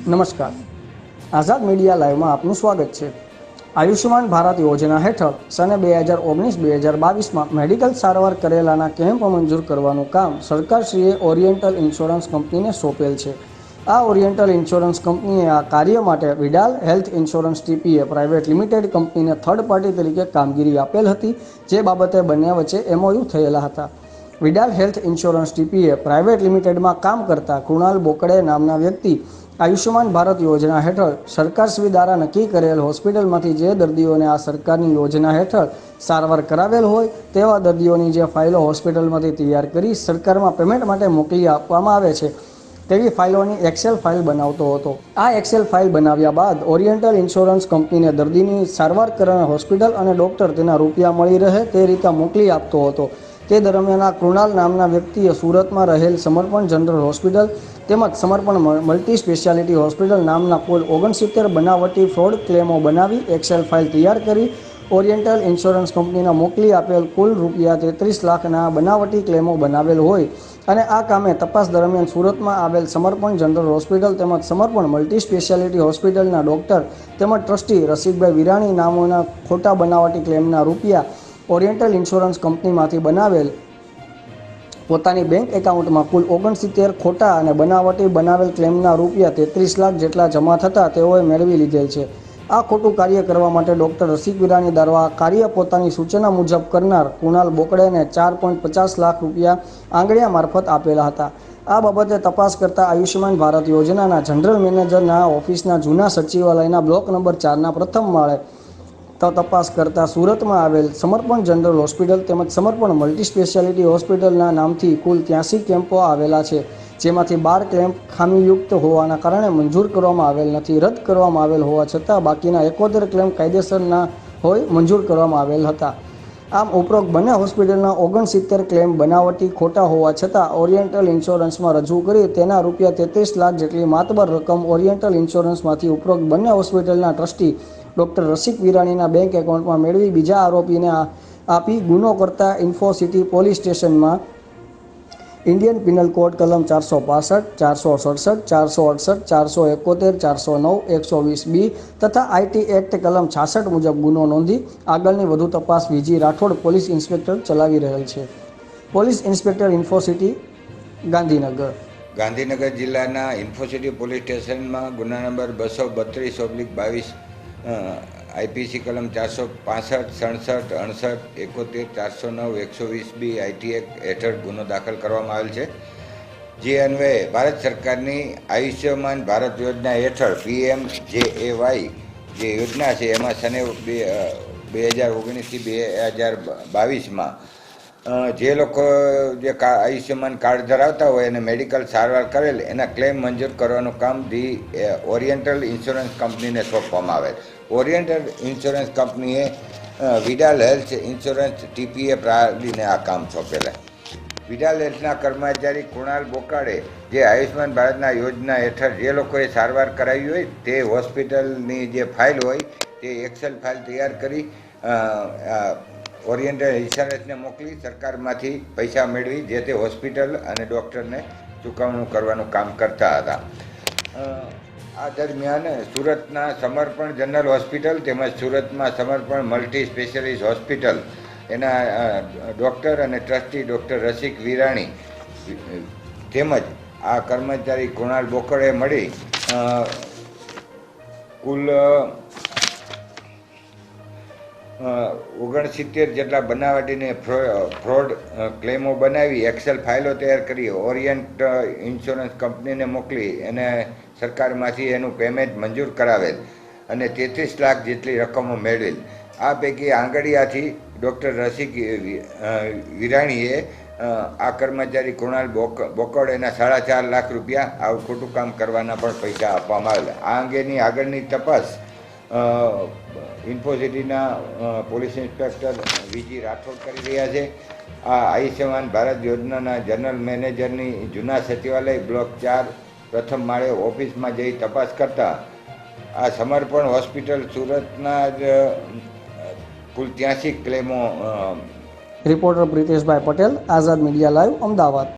નમસ્કાર, આઝાદ મીડિયા લાઈવમાં આપનું સ્વાગત છે। આયુષ્યમાન ભારત યોજના હેઠળ સને 2019-2022માં મેડિકલ સારવાર કરેલાના કેમ્પ મંજૂર કરવાનું કામ સરકારશ્રીએ ઓરિએન્ટલ ઇન્સ્યોરન્સ કંપનીને સોંપેલ છે। આ ઓરિએન્ટલ ઇન્સ્યોરન્સ કંપનીએ આ કાર્ય માટે Widal health insurance TPA private limited કંપનીને થર્ડ પાર્ટી તરીકે કામગીરી આપેલ હતી, જે બાબતે બંને વચ્ચે MOU થયેલા હતા। Vidal health insurance TPA private લિમિટેડમાં કામ કરતા કૃણાલ બોકડે નામના વ્યક્તિ આયુષ્યમાન ભારત યોજના હેઠળ સરકારશ્રી દ્વારા નક્કી કરેલ હોસ્પિટલમાંથી જે દર્દીઓને આ સરકારની યોજના હેઠળ સારવાર કરાવેલ હોય તેવા દર્દીઓની જે ફાઇલો હોસ્પિટલમાંથી તૈયાર કરી સરકારમાં પેમેન્ટ માટે મોકલી આપવામાં આવે છે તેવી ફાઇલોની એક્સેલ ફાઇલ બનાવતો હતો। આ એક્સેલ ફાઇલ બનાવ્યા બાદ ઓરિએન્ટલ ઇન્સ્યોરન્સ કંપનીને દર્દીની સારવાર કરનાર હોસ્પિટલ અને ડૉક્ટર તેના રૂપિયા મળી રહે તે રીતે મોકલી આપતો હતો। તે દરમિયાન આ કૃણાલ નામના વ્યક્તિએ સુરતમાં રહેલ સમર્પણ જનરલ હોસ્પિટલ તેમજ સમર્પણ મલ્ટી સ્પેશિયાલિટી હોસ્પિટલ નામના કુલ 69 બનાવટી ફ્રોડ ક્લેમો બનાવી એક્સેલ ફાઇલ તૈયાર કરી ઓરિએન્ટલ ઇન્સ્યોરન્સ કંપનીના મોકલી આપેલ કુલ રૂપિયા 33 લાખના બનાવટી ક્લેમો બનાવેલ હોય અને આ કામે તપાસ દરમિયાન સુરતમાં આવેલ સમર્પણ જનરલ હોસ્પિટલ તેમજ સમર્પણ મલ્ટી સ્પેશિયાલિટી હોસ્પિટલના ડૉક્ટર તેમજ ટ્રસ્ટી રસિકભાઈ વિરાણી નામોના ખોટા બનાવટી ક્લેમના રૂપિયા ઓરિએન્ટલ ઇન્સ્યોરન્સ કંપનીમાંથી બનાવેલ પોતાની બેંક એકાઉન્ટમાં કુલ 69 ખોટા અને બનાવટી બનાવેલ ક્લેમના રૂપિયા 33 લાખ જેટલા જમા થતાં તેઓએ મેળવી લીધેલ છે। આ ખોટું કાર્ય કરવા માટે ડૉક્ટર રસિક વિરાણી દ્વારા કાર્ય પોતાની સૂચના મુજબ કરનાર કૃણાલ બોકડેને 4.50 લાખ રૂપિયા આંગળીયા મારફત આપેલા હતા। આ બાબતે તપાસ કરતા આયુષ્યમાન ભારત યોજનાના જનરલ મેનેજરના ઓફિસના જૂના સચિવાલયના બ્લોક નંબર 4ના પ્રથમ માળે તપાસ કરતા સુરતમાં આવેલ સમર્પણ જનરલ હોસ્પિટલ તેમજ સમર્પણ મલ્ટી સ્પેશિયાલિટી હોસ્પિટલના નામથી કુલ 83 કેમ્પો આવેલા છે, જેમાંથી 12 કેમ્પ ખામીયુક્ત હોવાના કારણે મંજૂર કરવામાં આવેલ નથી, રદ કરવામાં આવેલ હોવા છતાં બાકીના 71 ક્લેમ કાયદેસરના હોય મંજૂર કરવામાં આવેલ હતા। આમ ઉપરોક્ત બંને હોસ્પિટલના 69 ક્લેમ બનાવટી ખોટા હોવા છતાં ઓરિએન્ટલ ઇન્સ્યોરન્સમાં રજૂ કરી તેના રૂપિયા 33 લાખ જેટલી માતબર રકમ ઓરિએન્ટલ ઇન્સ્યોરન્સમાંથી ઉપરોક્ત બંને હોસ્પિટલના ટ્રસ્ટી ડૉક્ટર રસિક વિરાણીના બેંક એકાઉન્ટમાં મેળવી બીજા આરોપીને આપી ગુનો કરતા ઇન્ફોસિટી પોલીસ સ્ટેશનમાં ઇન્ડિયન પિનલ કોડ કલમ 465, 467, 468, 471, 409, 120B તથા IT એક્ટ કલમ 66 મુજબ ગુનો નોંધી આગળની વધુ તપાસ VG રાઠોડ પોલીસ ઇન્સ્પેક્ટર ચલાવી રહેલ છે। Police inspector Infocity Gandhinagar. ગાંધીનગર જિલ્લાના ઇન્ફોસિટી પોલીસ સ્ટેશનમાં ગુના નંબર 232/22 IPC કલમ 465, 67, 68, 71, 409, 120B IT એક્ટ હેઠળ ગુનો દાખલ કરવામાં આવેલ છે, જે અન્વયે ભારત સરકારની આયુષ્યમાન ભારત યોજના હેઠળ PMJAY જે યોજના છે એમાં સને 2019થી 2022માં જે લોકો જે આયુષ્યમાન કાર્ડ ધરાવતા હોય અને મેડિકલ સારવાર કરેલ એના ક્લેમ મંજૂર કરવાનું કામ ઓરિએન્ટલ ઇન્સ્યોરન્સ કંપનીને સોંપવામાં આવેલ। ઓરિએન્ટલ ઇન્સ્યોરન્સ કંપનીએ વિડાલ હેલ્થ ઇન્સ્યોરન્સ ટીપીએ પ્રાલીને આ કામ સોંપેલા। વિડાલ હેલ્થના કર્મચારી કૃણાલ બોકાડે જે આયુષ્યમાન ભારતના યોજના હેઠળ જે લોકોએ સારવાર કરાવી હોય તે હોસ્પિટલની જે ફાઇલ હોય તે એક્સેલ ફાઇલ તૈયાર કરી ઓરિએન્ટલ ઇન્સ્યોરન્સને મોકલી સરકારમાંથી પૈસા મેળવી જે તે હોસ્પિટલ અને ડૉક્ટરને ચૂકવણું કરવાનું કામ કરતા હતા। આ દરમિયાન સુરતના સમર્પણ જનરલ હોસ્પિટલ તેમજ સુરતમાં સમર્પણ મલ્ટી સ્પેશિયાલિસ્ટ હોસ્પિટલ એના ડૉક્ટર અને ટ્રસ્ટી ડૉક્ટર રસિક વિરાણી તેમજ આ કર્મચારી કૃણાલ બોકડે મળી કુલ 69 જેટલા બનાવટીને ફ્રોડ ક્લેમો બનાવી એક્સેલ ફાઇલો તૈયાર કરી ઓરિએન્ટ ઇન્સ્યોરન્સ કંપનીને મોકલી અને સરકારમાંથી એનું પેમેન્ટ મંજૂર કરાવેલ અને 33 લાખ જેટલી રકમો મેળવેલ। આ પૈકી આંગળીયાથી ડૉક્ટર રસિક વિરાણીએ આ કર્મચારી કૃણાલ બોકડેના 4.5 લાખ રૂપિયા આવું ખોટું કામ કરવાના પણ પૈસા આપવામાં આવેલા। આ અંગેની આગળની તપાસ ઇન્ફોસિટીના પોલીસ ઇન્સ્પેક્ટર VG રાઠોડ કરી રહ્યા છે। આ આયુષ્યમાન ભારત યોજનાના જનરલ મેનેજરની જૂના સચિવાલય બ્લોક 4 પ્રથમ માળે ઓફિસમાં જઈ તપાસ કરતા આ સમર્પણ હોસ્પિટલ સુરતના જ કુલ 83 ક્લેમો રિપોર્ટર પ્રિતેશભાઈ પટેલ, આઝાદ મીડિયા લાઈવ, અમદાવાદ।